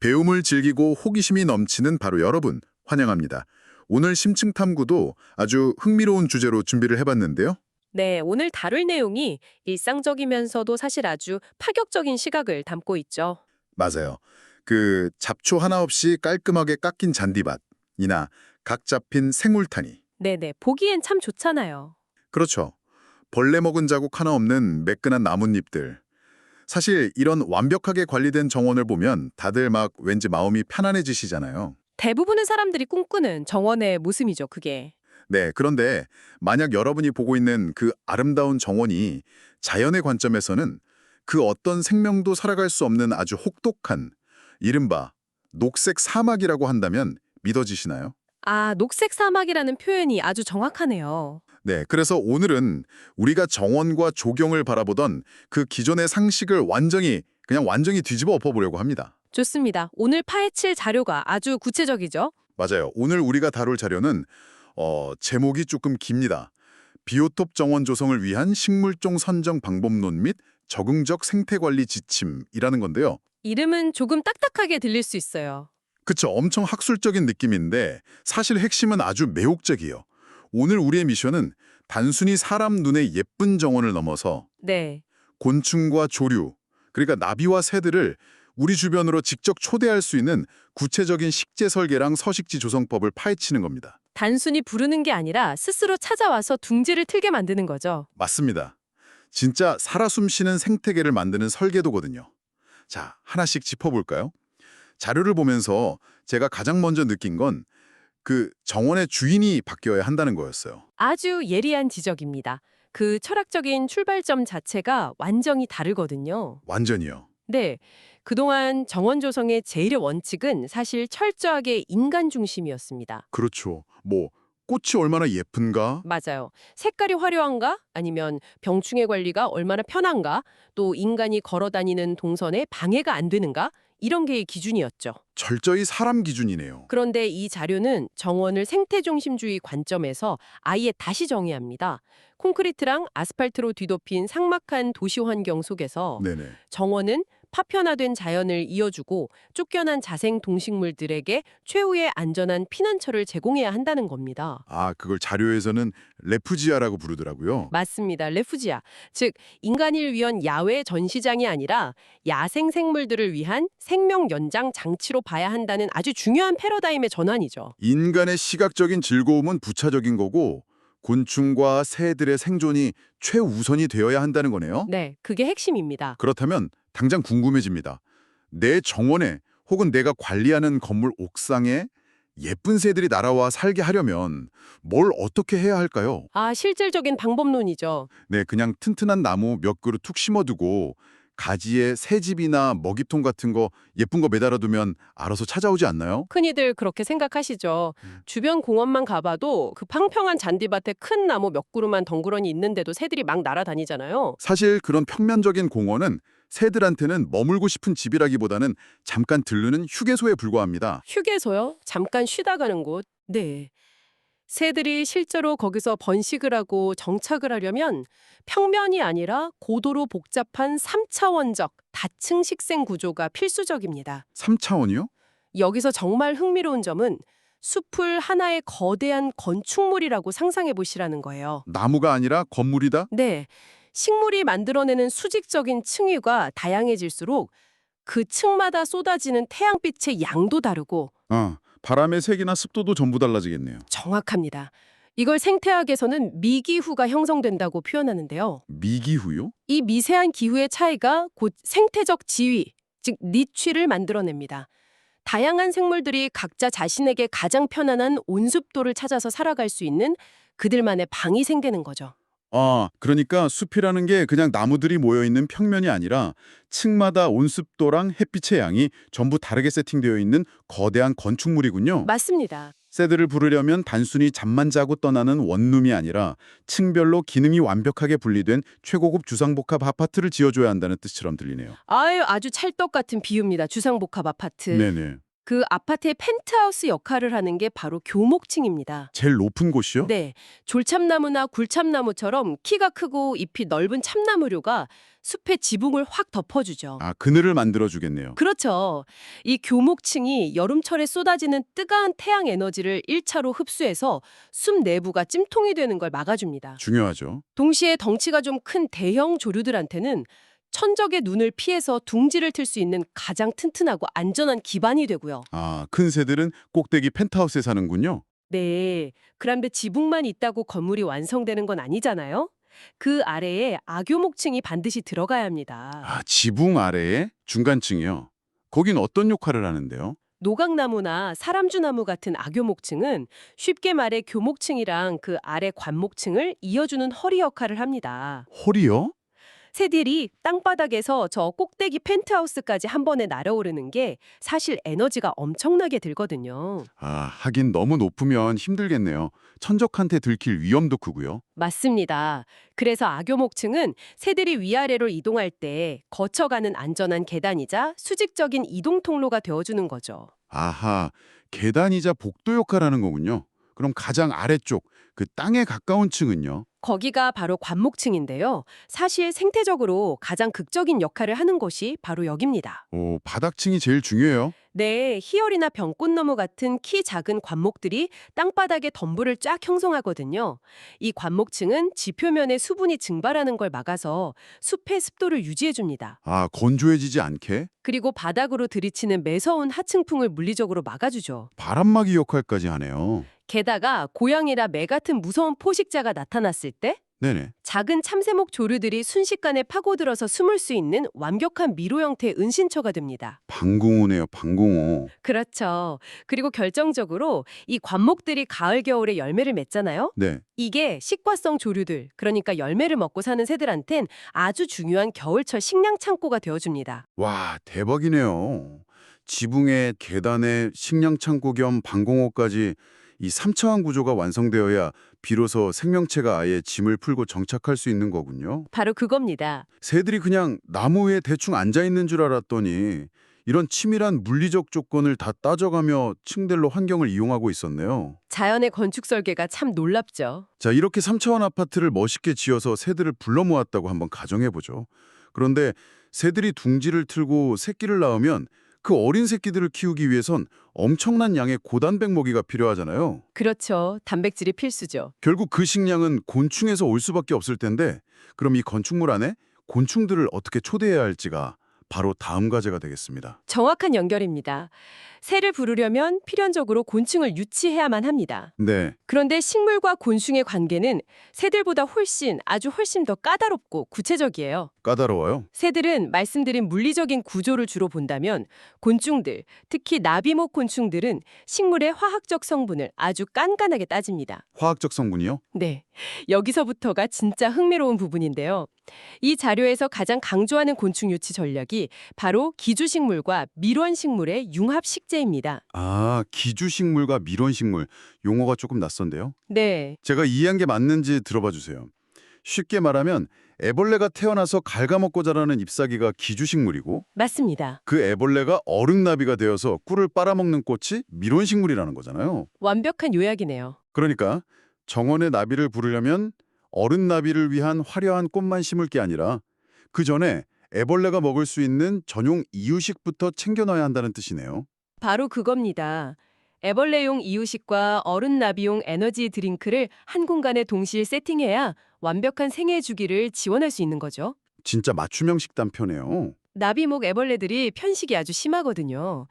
배움을 즐기고 호기심이 넘치는 바로 여러분, 환영합니다. 오늘 심층 탐구도 아주 흥미로운 주제로 준비를 해봤는데요. 네, 오늘 다룰 내용이 일상적이면서도 사실 아주 파격적인 시각을 담고 있죠. 맞아요. 그 잡초 하나 없이 깔끔하게 깎인 잔디밭이나 각 잡힌 생울타니. 네네, 보기엔 참 좋잖아요. 그렇죠. 벌레 먹은 자국 하나 없는 매끈한 나뭇잎들. 사실 이런 완벽하게 관리된 정원을 보면 다들 막 왠지 마음이 편안해지시잖아요. 대부분의 사람들이 꿈꾸는 정원의 모습이죠, 그게. 네, 그런데 만약 여러분이 보고 있는 그 아름다운 정원이 자연의 관점에서는 그 어떤 생명도 살아갈 수 없는 아주 혹독한 이른바 녹색 사막이라고 한다면 믿어지시나요? 아, 녹색 사막이라는 표현이 아주 정확하네요. 네, 그래서 오늘은 우리가 정원과 조경을 바라보던 그 기존의 상식을 완전히 뒤집어 엎어보려고 합니다. 좋습니다. 오늘 파헤칠 자료가 아주 구체적이죠? 맞아요. 오늘 우리가 다룰 자료는 제목이 조금 깁니다. 비오톱 정원 조성을 위한 식물종 선정 방법론 및 적응적 생태관리 지침이라는 건데요. 이름은 조금 딱딱하게 들릴 수 있어요. 그쵸, 엄청 학술적인 느낌인데 사실 핵심은 아주 매혹적이에요. 오늘 우리의 미션은 단순히 사람 눈에 예쁜 정원을 넘어서 네. 곤충과 조류, 그러니까 나비와 새들을 우리 주변으로 직접 초대할 수 있는 구체적인 식재 설계랑 서식지 조성법을 파헤치는 겁니다. 단순히 부르는 게 아니라 스스로 찾아와서 둥지를 틀게 만드는 거죠. 맞습니다. 진짜 살아 숨쉬는 생태계를 만드는 설계도거든요. 자, 하나씩 짚어볼까요? 자료를 보면서 제가 가장 먼저 느낀 건 그 정원의 주인이 바뀌어야 한다는 거였어요. 아주 예리한 지적입니다. 그 철학적인 출발점 자체가 완전히 다르거든요. 완전히요. 네. 그동안 정원 조성의 제일 원칙은 사실 철저하게 인간 중심이었습니다. 그렇죠. 뭐 꽃이 얼마나 예쁜가? 맞아요. 색깔이 화려한가? 아니면 병충해 관리가 얼마나 편한가? 또 인간이 걸어 다니는 동선에 방해가 안 되는가? 이런 게 기준이었죠. 철저히 사람 기준이네요. 그런데 이 자료는 정원을 생태중심주의 관점에서 아예 다시 정의합니다. 콘크리트랑 아스팔트로 뒤덮인 삭막한 도시 환경 속에서 네네. 정원은 파편화된 자연을 이어주고 쫓겨난 자생 동식물들에게 최후의 안전한 피난처를 제공해야 한다는 겁니다. 아, 그걸 자료에서는 레푸지아라고 부르더라고요. 맞습니다. 레푸지아. 즉, 인간을 위한 야외 전시장이 아니라 야생 생물들을 위한 생명 연장 장치로 봐야 한다는 아주 중요한 패러다임의 전환이죠. 인간의 시각적인 즐거움은 부차적인 거고 곤충과 새들의 생존이 최우선이 되어야 한다는 거네요. 네, 그게 핵심입니다. 그렇다면 당장 궁금해집니다. 내 정원에 혹은 내가 관리하는 건물 옥상에 예쁜 새들이 날아와 살게 하려면 뭘 어떻게 해야 할까요? 아, 실질적인 방법론이죠. 네, 그냥 튼튼한 나무 몇 그루 툭 심어두고 가지에 새집이나 먹이통 같은 거 예쁜 거 매달아두면 알아서 찾아오지 않나요? 흔히들 그렇게 생각하시죠. 주변 공원만 가봐도 그 평평한 잔디밭에 큰 나무 몇 그루만 덩그러니 있는데도 새들이 막 날아다니잖아요. 사실 그런 평면적인 공원은 새들한테는 머물고 싶은 집이라기보다는 잠깐 들르는 휴게소에 불과합니다. 휴게소요? 잠깐 쉬다 가는 곳? 네. 새들이 실제로 거기서 번식을 하고 정착을 하려면 평면이 아니라 고도로 복잡한 3차원적 다층 식생 구조가 필수적입니다. 3차원이요? 여기서 정말 흥미로운 점은 숲을 하나의 거대한 건축물이라고 상상해 보시라는 거예요. 나무가 아니라 건물이다? 네. 식물이 만들어내는 수직적인 층위가 다양해질수록 그 층마다 쏟아지는 태양빛의 양도 다르고 바람의 색이나 습도도 전부 달라지겠네요. 정확합니다. 이걸 생태학에서는 미기후가 형성된다고 표현하는데요. 미기후요? 이 미세한 기후의 차이가 곧 생태적 지위, 즉 니취를 만들어냅니다. 다양한 생물들이 각자 자신에게 가장 편안한 온습도를 찾아서 살아갈 수 있는 그들만의 방이 생기는 거죠. 그러니까 숲이라는 게 그냥 나무들이 모여있는 평면이 아니라 층마다 온습도랑 햇빛의 양이 전부 다르게 세팅되어 있는 거대한 건축물이군요. 맞습니다. 새들을 부르려면 단순히 잠만 자고 떠나는 원룸이 아니라 층별로 기능이 완벽하게 분리된 최고급 주상복합 아파트를 지어줘야 한다는 뜻처럼 들리네요. 아유, 아주 찰떡 같은 비유입니다. 주상복합 아파트. 네네. 그 아파트의 펜트하우스 역할을 하는 게 바로 교목층입니다. 제일 높은 곳이요? 네, 졸참나무나 굴참나무처럼 키가 크고 잎이 넓은 참나무류가 숲의 지붕을 확 덮어주죠. 아, 그늘을 만들어주겠네요. 그렇죠. 이 교목층이 여름철에 쏟아지는 뜨거운 태양 에너지를 1차로 흡수해서 숲 내부가 찜통이 되는 걸 막아줍니다. 중요하죠. 동시에 덩치가 좀 큰 대형 조류들한테는 천적의 눈을 피해서 둥지를 틀 수 있는 가장 튼튼하고 안전한 기반이 되고요. 아, 큰 새들은 꼭대기 펜트하우스에 사는군요. 네, 그런데 지붕만 있다고 건물이 완성되는 건 아니잖아요. 그 아래에 악교목층이 반드시 들어가야 합니다. 아, 지붕 아래에 중간층이요. 거긴 어떤 역할을 하는데요? 노각나무나 사람주나무 같은 악교목층은 쉽게 말해 교목층이랑 그 아래 관목층을 이어주는 허리 역할을 합니다. 홀이요? 새들이 땅바닥에서 저 꼭대기 펜트하우스까지 한 번에 날아오르는 게 사실 에너지가 엄청나게 들거든요. 아, 하긴 너무 높으면 힘들겠네요. 천적한테 들킬 위험도 크고요. 맞습니다. 그래서 악교목층은 새들이 위아래로 이동할 때 거쳐가는 안전한 계단이자 수직적인 이동 통로가 되어주는 거죠. 아하, 계단이자 복도 역할을 하는 거군요. 그럼 가장 아래쪽, 그 땅에 가까운 층은요? 거기가 바로 관목층인데요. 사실 생태적으로 가장 극적인 역할을 하는 곳이 바로 여기입니다. 오, 바닥층이 제일 중요해요. 네, 희열이나 병꽃나무 같은 키 작은 관목들이 땅바닥에 덤불을 쫙 형성하거든요. 이 관목층은 지표면에 수분이 증발하는 걸 막아서 숲의 습도를 유지해줍니다. 아, 건조해지지 않게? 그리고 바닥으로 들이치는 매서운 하층풍을 물리적으로 막아주죠. 바람막이 역할까지 하네요. 게다가 고양이나 매 같은 무서운 포식자가 나타났을 때 네네. 작은 참새목 조류들이 순식간에 파고들어서 숨을 수 있는 완벽한 미로 형태의 은신처가 됩니다. 방공호네요, 방공호. 그렇죠. 그리고 결정적으로 이 관목들이 가을 겨울에 열매를 맺잖아요. 네. 이게 식과성 조류들, 그러니까 열매를 먹고 사는 새들한텐 아주 중요한 겨울철 식량 창고가 되어줍니다. 와, 대박이네요. 지붕에 계단에 식량 창고 겸 방공호까지 이 3차원 구조가 완성되어야 비로소 생명체가 아예 짐을 풀고 정착할 수 있는 거군요. 바로 그겁니다. 새들이 그냥 나무 위에 대충 앉아 있는 줄 알았더니 이런 치밀한 물리적 조건을 다 따져가며 층들로 환경을 이용하고 있었네요. 자연의 건축 설계가 참 놀랍죠. 자, 이렇게 3차원 아파트를 멋있게 지어서 새들을 불러 모았다고 한번 가정해보죠. 그런데 새들이 둥지를 틀고 새끼를 낳으면 그 어린 새끼들을 키우기 위해선 엄청난 양의 고단백 먹이가 필요하잖아요. 그렇죠. 단백질이 필수죠. 결국 그 식량은 곤충에서 올 수밖에 없을 텐데 그럼 이 건축물 안에 곤충들을 어떻게 초대해야 할지가 바로 다음 과제가 되겠습니다. 정확한 연결입니다. 새를 부르려면 필연적으로 곤충을 유치해야만 합니다. 네, 그런데 식물과 곤충의 관계는 새들보다 아주 훨씬 더 까다롭고 구체적이에요. 까다로워요. 새들은 말씀드린 물리적인 구조를 주로 본다면 곤충들, 특히 나비목 곤충들은 식물의 화학적 성분을 아주 깐깐하게 따집니다. 화학적 성분이요? 네, 여기서부터가 진짜 흥미로운 부분인데요. 이 자료에서 가장 강조하는 곤충 유치 전략이 바로 기주식물과 밀원식물의 융합 식재입니다. 아, 기주식물과 밀원식물. 용어가 조금 낯선데요. 네, 제가 이해한 게 맞는지 들어봐 주세요. 쉽게 말하면 애벌레가 태어나서 갉아먹고 자라는 잎사귀가 기주식물이고 맞습니다. 그 애벌레가 어른나비가 되어서 꿀을 빨아먹는 꽃이 밀원식물이라는 거잖아요. 완벽한 요약이네요. 그러니까 정원의 나비를 부르려면 어른 나비를 위한 화려한 꽃만 심을 게 아니라 그 전에 애벌레가 먹을 수 있는 전용 이유식부터 챙겨놔야 한다는 뜻이네요. 바로 그겁니다. 애벌레용 이유식과 어른 나비용 에너지 드링크를 한 공간에 동시에 세팅해야 완벽한 생애 주기를 지원할 수 있는 거죠. 진짜 맞춤형 식단표네요. 나비목 애벌레들이 편식이 아주 심하거든요.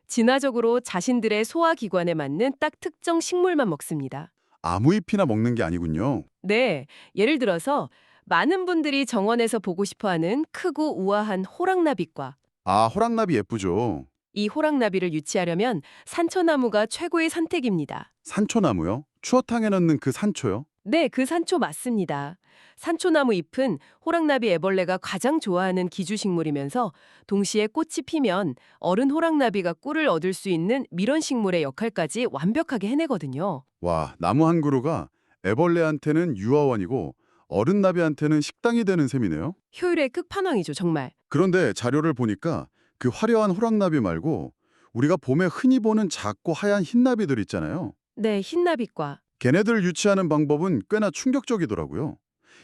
진화적으로 자신들의 소화기관에 맞는 딱 특정 식물만 먹습니다. 아무 잎이나 먹는 게 아니군요. 네, 예를 들어서 많은 분들이 정원에서 보고 싶어하는 크고 우아한 호랑나비과 아, 호랑나비 예쁘죠. 이 호랑나비를 유치하려면 산초나무가 최고의 선택입니다. 산초나무요? 추어탕에 넣는 그 산초요? 네, 그 산초 맞습니다. 산초나무 잎은 호랑나비 애벌레가 가장 좋아하는 기주식물이면서 동시에 꽃이 피면 어른 호랑나비가 꿀을 얻을 수 있는 밀원식물의 역할까지 완벽하게 해내거든요. 와, 나무 한 그루가 애벌레한테는 유아원이고 어른 나비한테는 식당이 되는 셈이네요. 효율의 끝판왕이죠, 정말. 그런데 자료를 보니까 그 화려한 호랑나비 말고 우리가 봄에 흔히 보는 작고 하얀 흰나비들 있잖아요. 네, 흰나비과. 걔네들을 유치하는 방법은 꽤나 충격적이더라고요.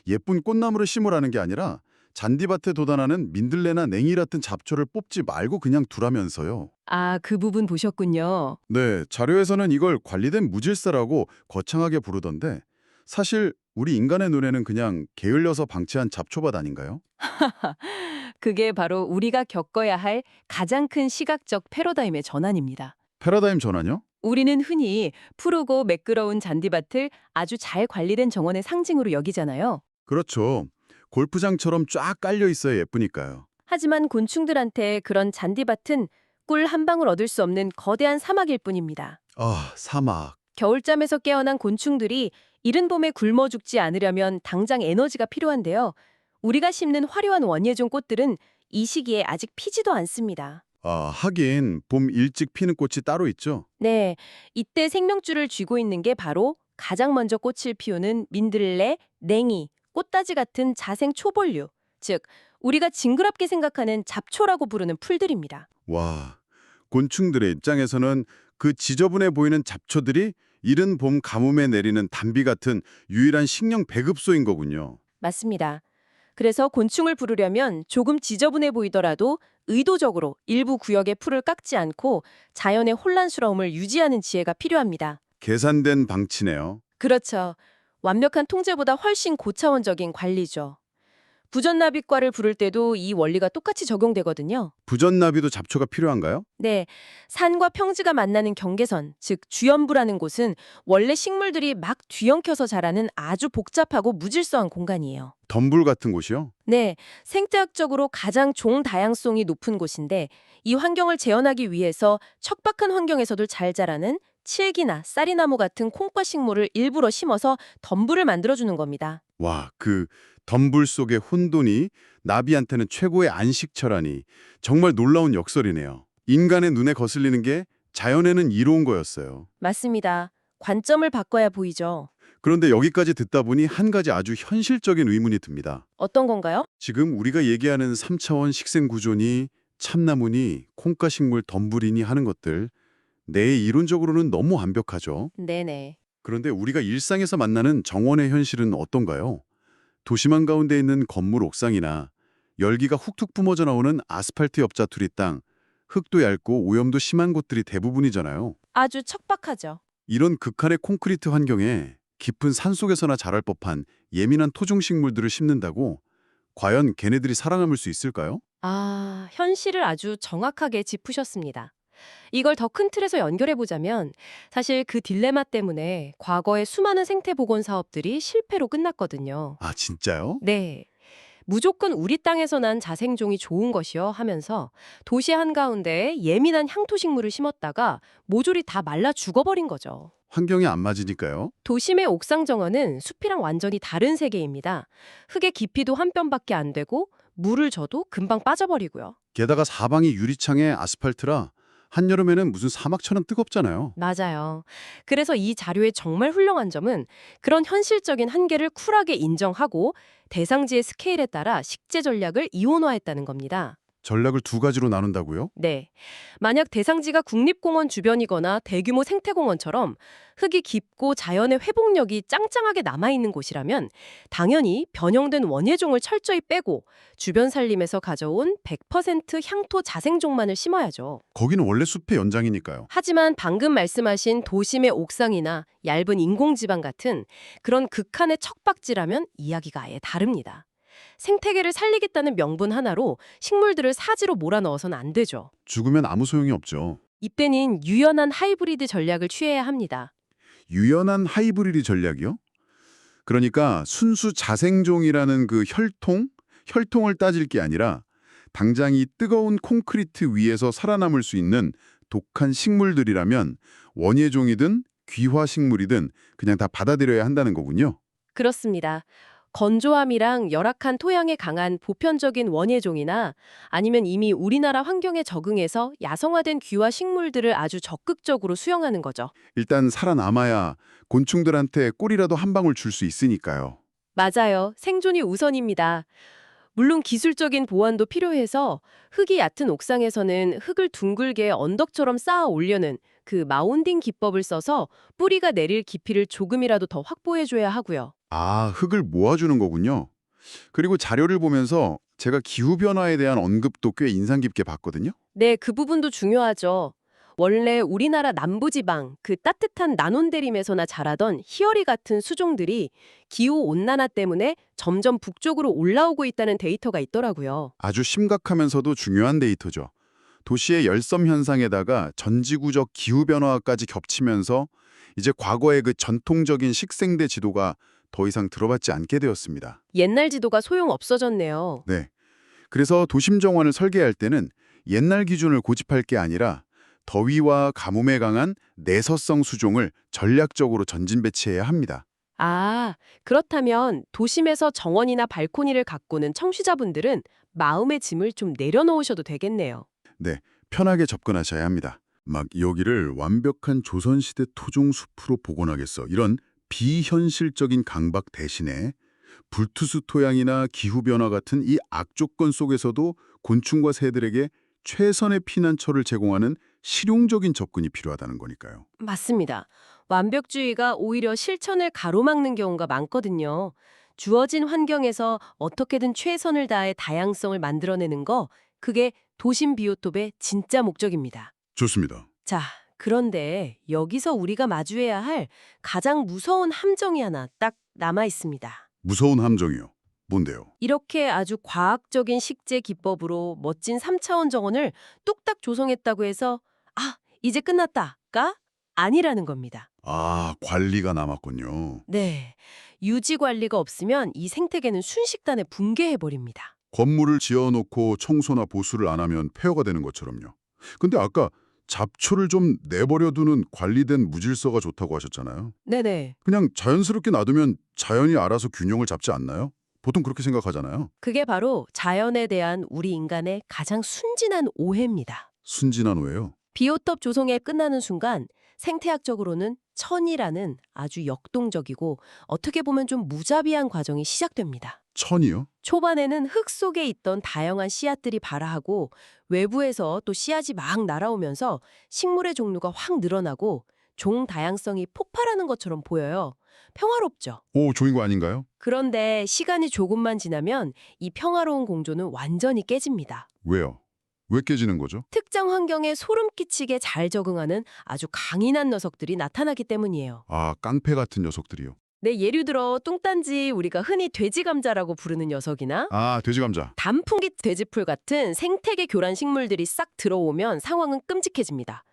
예쁜 꽃나무를 심으라는 게 아니라 잔디밭에 돋아나는 민들레나 냉이 같은 잡초를 뽑지 말고 그냥 두라면서요. 아, 그 부분 보셨군요. 네, 자료에서는 이걸 관리된 무질서라고 거창하게 부르던데 사실 우리 인간의 눈에는 그냥 게을려서 방치한 잡초밭 아닌가요? 그게 바로 우리가 겪어야 할 가장 큰 시각적 패러다임의 전환입니다. 패러다임 전환이요? 우리는 흔히 푸르고 매끄러운 잔디밭을 아주 잘 관리된 정원의 상징으로 여기잖아요. 그렇죠. 골프장처럼 쫙 깔려 있어야 예쁘니까요. 하지만 곤충들한테 그런 잔디밭은 꿀 한 방울 얻을 수 없는 거대한 사막일 뿐입니다. 아, 사막. 겨울잠에서 깨어난 곤충들이 이른 봄에 굶어 죽지 않으려면 당장 에너지가 필요한데요. 우리가 심는 화려한 원예종 꽃들은 이 시기에 아직 피지도 않습니다. 아, 하긴 봄 일찍 피는 꽃이 따로 있죠. 네, 이때 생명줄을 쥐고 있는 게 바로 가장 먼저 꽃을 피우는 민들레, 냉이, 꽃다지 같은 자생 초벌류, 즉 우리가 징그럽게 생각하는 잡초라고 부르는 풀들입니다. 와, 곤충들의 입장에서는 그 지저분해 보이는 잡초들이 이른 봄 가뭄에 내리는 단비 같은 유일한 식량 배급소인 거군요. 맞습니다. 그래서 곤충을 부르려면 조금 지저분해 보이더라도 의도적으로 일부 구역의 풀을 깎지 않고 자연의 혼란스러움을 유지하는 지혜가 필요합니다. 계산된 방치네요. 그렇죠. 완벽한 통제보다 훨씬 고차원적인 관리죠. 부전나비과를 부를 때도 이 원리가 똑같이 적용되거든요. 부전나비도 잡초가 필요한가요? 네, 산과 평지가 만나는 경계선, 즉 주연부라는 곳은 원래 식물들이 막 뒤엉켜서 자라는 아주 복잡하고 무질서한 공간이에요. 덤불 같은 곳이요? 네, 생태학적으로 가장 종 다양성이 높은 곳인데 이 환경을 재현하기 위해서 척박한 환경에서도 잘 자라는 칠기나 쌀이나무 같은 콩과 식물을 일부러 심어서 덤불을 만들어주는 겁니다. 와, 그 덤불 속의 혼돈이 나비한테는 최고의 안식처라니 정말 놀라운 역설이네요. 인간의 눈에 거슬리는 게 자연에는 이로운 거였어요. 맞습니다. 관점을 바꿔야 보이죠. 그런데 여기까지 듣다 보니 한 가지 아주 현실적인 의문이 듭니다. 어떤 건가요? 지금 우리가 얘기하는 3차원 식생 구조니 참나무니 콩가식물 덤불이니 하는 것들 내 이론적으로는 너무 완벽하죠. 네네. 그런데 우리가 일상에서 만나는 정원의 현실은 어떤가요? 도심 한가운데 있는 건물 옥상이나 열기가 훅툭 뿜어져 나오는 아스팔트 옆 자투리 땅, 흙도 얇고 오염도 심한 곳들이 대부분이잖아요. 아주 척박하죠. 이런 극한의 콘크리트 환경에 깊은 산속에서나 자랄 법한 예민한 토종식물들을 심는다고 과연 걔네들이 살아남을 수 있을까요? 아, 현실을 아주 정확하게 짚으셨습니다. 이걸 더 큰 틀에서 연결해 보자면 사실 그 딜레마 때문에 과거의 수많은 생태복원 사업들이 실패로 끝났거든요. 아, 진짜요? 네. 무조건 우리 땅에서 난 자생종이 좋은 것이요 하면서 도시 한가운데에 예민한 향토식물을 심었다가 모조리 다 말라 죽어버린 거죠. 환경이 안 맞으니까요. 도심의 옥상 정원은 숲이랑 완전히 다른 세계입니다. 흙의 깊이도 한 뼘밖에 안 되고 물을 줘도 금방 빠져버리고요. 게다가 사방이 유리창에 아스팔트라 한여름에는 무슨 사막처럼 뜨겁잖아요. 맞아요. 그래서 이 자료의 정말 훌륭한 점은 그런 현실적인 한계를 쿨하게 인정하고 대상지의 스케일에 따라 식재 전략을 이원화했다는 겁니다. 전략을 두 가지로 나눈다고요? 네. 만약 대상지가 국립공원 주변이거나 대규모 생태공원처럼 흙이 깊고 자연의 회복력이 짱짱하게 남아있는 곳이라면 당연히 변형된 원예종을 철저히 빼고 주변 산림에서 가져온 100% 향토 자생종만을 심어야죠. 거기는 원래 숲의 연장이니까요. 하지만 방금 말씀하신 도심의 옥상이나 얇은 인공지방 같은 그런 극한의 척박지라면 이야기가 아예 다릅니다. 생태계를 살리겠다는 명분 하나로 식물들을 사지로 몰아넣어서는 안 되죠. 죽으면 아무 소용이 없죠. 이때는 유연한 하이브리드 전략을 취해야 합니다. 유연한 하이브리드 전략이요? 그러니까 순수 자생종이라는 그 혈통을 따질 게 아니라 당장 이 뜨거운 콘크리트 위에서 살아남을 수 있는 독한 식물들이라면 원예종이든 귀화식물이든 그냥 다 받아들여야 한다는 거군요. 그렇습니다. 건조함이랑 열악한 토양에 강한 보편적인 원예종이나 아니면 이미 우리나라 환경에 적응해서 야성화된 귀화 식물들을 아주 적극적으로 수용하는 거죠. 일단 살아남아야 곤충들한테 꿀이라도 한 방울 줄 수 있으니까요. 맞아요. 생존이 우선입니다. 물론 기술적인 보완도 필요해서 흙이 얕은 옥상에서는 흙을 둥글게 언덕처럼 쌓아 올려는 그 마운딩 기법을 써서 뿌리가 내릴 깊이를 조금이라도 더 확보해줘야 하고요. 아, 흙을 모아주는 거군요. 그리고 자료를 보면서 제가 기후변화에 대한 언급도 꽤 인상 깊게 봤거든요. 네, 그 부분도 중요하죠. 원래 우리나라 남부지방, 그 따뜻한 난온대림에서나 자라던 희어리 같은 수종들이 기후온난화 때문에 점점 북쪽으로 올라오고 있다는 데이터가 있더라고요. 아주 심각하면서도 중요한 데이터죠. 도시의 열섬 현상에다가 전지구적 기후변화까지 겹치면서 이제 과거의 그 전통적인 식생대 지도가 더 이상 들어받지 않게 되었습니다. 옛날 지도가 소용 없어졌네요. 네. 그래서 도심 정원을 설계할 때는 옛날 기준을 고집할 게 아니라 더위와 가뭄에 강한 내서성 수종을 전략적으로 전진 배치해야 합니다. 아, 그렇다면 도심에서 정원이나 발코니를 가꾸는 청취자분들은 마음의 짐을 좀 내려놓으셔도 되겠네요. 네, 편하게 접근하셔야 합니다. 막 여기를 완벽한 조선시대 토종숲으로 복원하겠어. 이런 비현실적인 강박 대신에 불투수 토양이나 기후변화 같은 이 악조건 속에서도 곤충과 새들에게 최선의 피난처를 제공하는 실용적인 접근이 필요하다는 거니까요. 맞습니다. 완벽주의가 오히려 실천을 가로막는 경우가 많거든요. 주어진 환경에서 어떻게든 최선을 다해 다양성을 만들어내는 거, 그게 도심 비오톱의 진짜 목적입니다. 좋습니다. 자, 그런데 여기서 우리가 마주해야 할 가장 무서운 함정이 하나 딱 남아 있습니다. 무서운 함정이요. 뭔데요? 이렇게 아주 과학적인 식재 기법으로 멋진 3차원 정원을 뚝딱 조성했다고 해서 아, 이제 끝났다가 아니라는 겁니다. 아, 관리가 남았군요. 네, 유지 관리가 없으면 이 생태계는 순식간에 붕괴해버립니다. 건물을 지어놓고 청소나 보수를 안 하면 폐허가 되는 것처럼요. 근데 아까 잡초를 좀 내버려두는 관리된 무질서가 좋다고 하셨잖아요. 네네, 그냥 자연스럽게 놔두면 자연이 알아서 균형을 잡지 않나요? 보통 그렇게 생각하잖아요. 그게 바로 자연에 대한 우리 인간의 가장 순진한 오해입니다. 순진한 오해요. 비오톱 조성에 끝나는 순간 생태학적으로는 천이라는 아주 역동적이고 어떻게 보면 좀 무자비한 과정이 시작됩니다. 천이요? 초반에는 흙 속에 있던 다양한 씨앗들이 발아하고 외부에서 또 씨앗이 막 날아오면서 식물의 종류가 확 늘어나고 종 다양성이 폭발하는 것처럼 보여요. 평화롭죠. 오, 좋은 거 아닌가요? 그런데 시간이 조금만 지나면 이 평화로운 공조는 완전히 깨집니다. 왜요? 왜 깨지는 거죠? 특정 환경에 소름 끼치게 잘 적응하는 아주 강인한 녀석들이 나타나기 때문이에요. 아, 깡패 같은 녀석들이요. 네, 예를 들어 뚱딴지 우리가 흔히 돼지감자라고 부르는 녀석이나 아, 돼지감자. 단풍깃 돼지풀 같은 생태계 교란 식물들이 싹 들어오면 상황은 끔찍해집니다.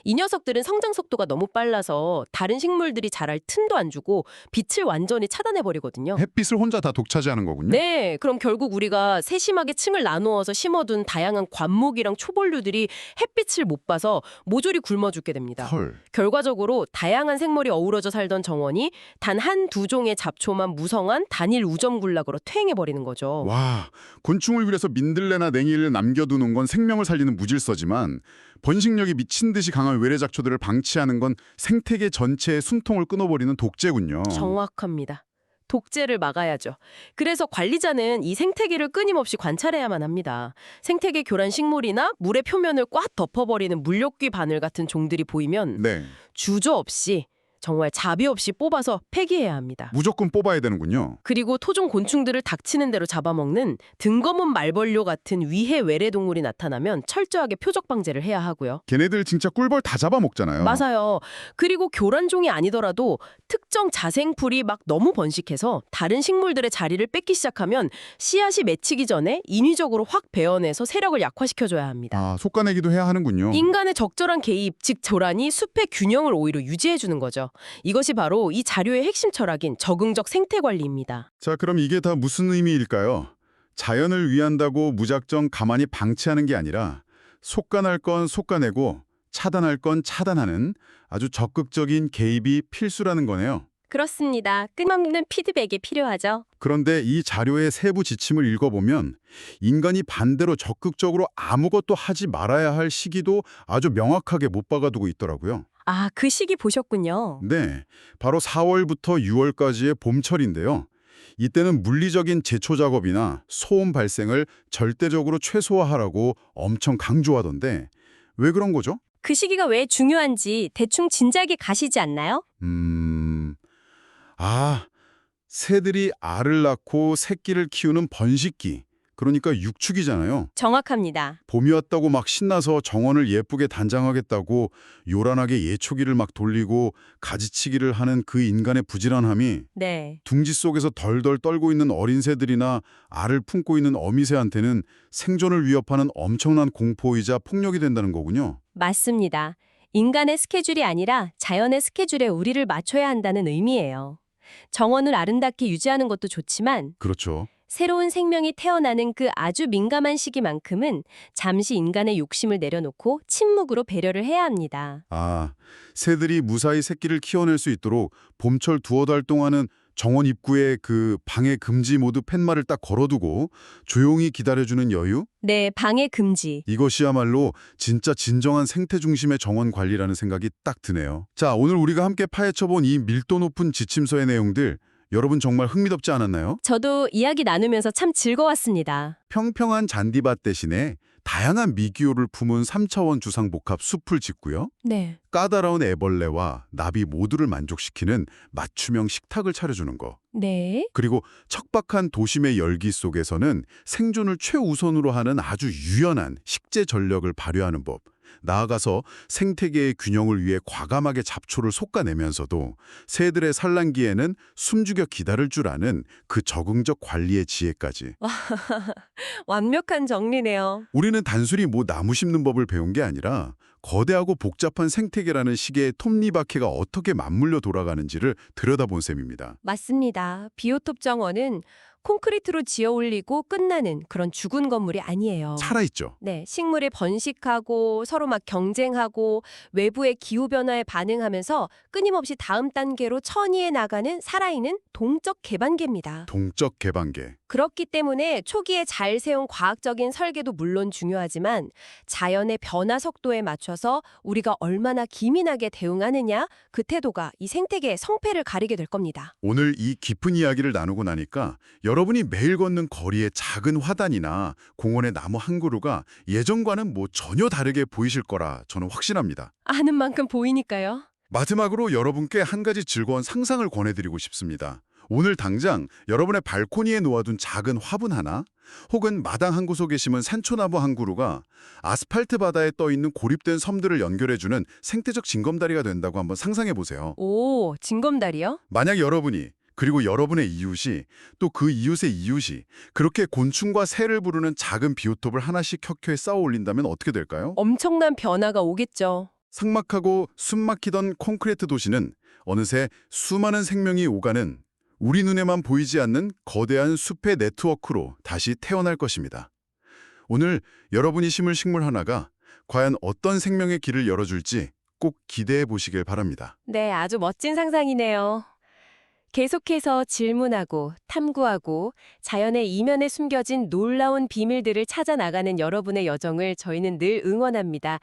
이 녀석들은 성장 속도가 너무 빨라서 다른 식물들이 자랄 틈도 안 주고 빛을 완전히 차단해버리거든요. 햇빛을 혼자 다 독차지하는 거군요. 네, 그럼 결국 우리가 세심하게 층을 나누어서 심어둔 다양한 관목이랑 초벌류들이 햇빛을 못 봐서 모조리 굶어 죽게 됩니다. 헐. 결과적으로 다양한 생물이 어우러져 살던 정원이 단 한두 종의 잡초만 무성한 단일 우점군락으로 퇴행해버리는 거죠. 와, 곤충을 위해서 민들레나 냉이를 남겨두는 건 생명을 살리는 무질서지만 번식력이 미친 듯이 강한 외래작초들을 방치하는 건 생태계 전체의 숨통을 끊어버리는 독재군요. 정확합니다. 독재를 막아야죠. 그래서 관리자는 이 생태계를 끊임없이 관찰해야만 합니다. 생태계 교란 식물이나 물의 표면을 꽉 덮어버리는 물욕귀 바늘 같은 종들이 보이면 네, 주저없이 정말 자비 없이 뽑아서 폐기해야 합니다. 무조건 뽑아야 되는군요. 그리고 토종 곤충들을 닥치는 대로 잡아먹는 등검은 말벌료 같은 위해 외래 동물이 나타나면 철저하게 표적 방제를 해야 하고요. 걔네들 진짜 꿀벌 다 잡아먹잖아요. 맞아요. 그리고 교란종이 아니더라도 특정 자생풀이 막 너무 번식해서 다른 식물들의 자리를 뺏기 시작하면 씨앗이 맺히기 전에 인위적으로 확 베어내서 세력을 약화시켜줘야 합니다. 아, 속가내기도 해야 하는군요. 인간의 적절한 개입, 즉 교란이 숲의 균형을 오히려 유지해주는 거죠. 이것이 바로 이 자료의 핵심 철학인 적응적 생태관리입니다. 자, 그럼 이게 다 무슨 의미일까요? 자연을 위한다고 무작정 가만히 방치하는 게 아니라 속가낼 건 속가내고 차단할 건 차단하는 아주 적극적인 개입이 필수라는 거네요. 그렇습니다. 끊임없는 피드백이 필요하죠. 그런데 이 자료의 세부 지침을 읽어보면 인간이 반대로 적극적으로 아무것도 하지 말아야 할 시기도 아주 명확하게 못 박아두고 있더라고요. 아, 그 시기 보셨군요. 네, 바로 4월부터 6월까지의 봄철인데요. 이때는 물리적인 제초 작업이나 소음 발생을 절대적으로 최소화하라고 엄청 강조하던데 왜 그런 거죠? 그 시기가 왜 중요한지 대충 짐작이 가시지 않나요? 아, 새들이 알을 낳고 새끼를 키우는 번식기, 그러니까 육축이잖아요. 정확합니다. 봄이 왔다고 막 신나서 정원을 예쁘게 단장하겠다고 요란하게 예초기를 막 돌리고 가지치기를 하는 그 인간의 부지런함이 네, 둥지 속에서 덜덜 떨고 있는 어린 새들이나 알을 품고 있는 어미새한테는 생존을 위협하는 엄청난 공포이자 폭력이 된다는 거군요. 맞습니다. 인간의 스케줄이 아니라 자연의 스케줄에 우리를 맞춰야 한다는 의미예요. 정원을 아름답게 유지하는 것도 좋지만 그렇죠. 새로운 생명이 태어나는 그 아주 민감한 시기만큼은 잠시 인간의 욕심을 내려놓고 침묵으로 배려를 해야 합니다. 아, 새들이 무사히 새끼를 키워낼 수 있도록 봄철 두어 달 동안은 정원 입구에 그 방해 금지 모드 팻말을 딱 걸어두고 조용히 기다려주는 여유? 네, 방해 금지. 이것이야말로 진짜 진정한 생태 중심의 정원 관리라는 생각이 딱 드네요. 자, 오늘 우리가 함께 파헤쳐본 이 밀도 높은 지침서의 내용들 여러분 정말 흥미롭지 않았나요? 저도 이야기 나누면서 참 즐거웠습니다. 평평한 잔디밭 대신에 다양한 미기호를 품은 3차원 주상복합 숲을 짓고요. 네. 까다로운 애벌레와 나비 모두를 만족시키는 맞춤형 식탁을 차려주는 거. 네. 그리고 척박한 도심의 열기 속에서는 생존을 최우선으로 하는 아주 유연한 식재 전력을 발휘하는 법. 나아가서 생태계의 균형을 위해 과감하게 잡초를 솎아내면서도 새들의 산란기에는 숨죽여 기다릴 줄 아는 그 적응적 관리의 지혜까지. 완벽한 정리네요. 우리는 단순히 뭐 나무 심는 법을 배운 게 아니라 거대하고 복잡한 생태계라는 시계의 톱니바퀴가 어떻게 맞물려 돌아가는지를 들여다본 셈입니다. 맞습니다. 비오톱 정원은 콘크리트로 지어 올리고 끝나는 그런 죽은 건물이 아니에요. 살아있죠. 네, 식물이 번식하고 서로 막 경쟁하고 외부의 기후 변화에 반응하면서 끊임없이 다음 단계로 천위해 나가는 살아있는 동적 개방계입니다. 동적 개방계. 그렇기 때문에 초기에 잘 세운 과학적인 설계도 물론 중요하지만 자연의 변화 속도에 맞춰서 우리가 얼마나 기민하게 대응하느냐, 그 태도가 이 생태계의 성패를 가리게 될 겁니다. 오늘 이 깊은 이야기를 나누고 나니까 여러분이 매일 걷는 거리의 작은 화단이나 공원의 나무 한 그루가 예전과는 뭐 전혀 다르게 보이실 거라 저는 확신합니다. 아는 만큼 보이니까요. 마지막으로 여러분께 한 가지 즐거운 상상을 권해드리고 싶습니다. 오늘 당장 여러분의 발코니에 놓아둔 작은 화분 하나, 혹은 마당 한 구석에 심은 산초나무 한 그루가 아스팔트 바다에 떠있는 고립된 섬들을 연결해주는 생태적 징검다리가 된다고 한번 상상해보세요. 오, 징검다리요? 만약 여러분이, 그리고 여러분의 이웃이, 또 그 이웃의 이웃이 그렇게 곤충과 새를 부르는 작은 비오톱을 하나씩 켜켜이 쌓아 올린다면 어떻게 될까요? 엄청난 변화가 오겠죠. 삭막하고 숨막히던 콘크리트 도시는 어느새 수많은 생명이 오가는 우리 눈에만 보이지 않는 거대한 숲의 네트워크로 다시 태어날 것입니다. 오늘 여러분이 심을 식물 하나가 과연 어떤 생명의 길을 열어줄지 꼭 기대해 보시길 바랍니다. 네, 아주 멋진 상상이네요. 계속해서 질문하고 탐구하고 자연의 이면에 숨겨진 놀라운 비밀들을 찾아 나가는 여러분의 여정을 저희는 늘 응원합니다.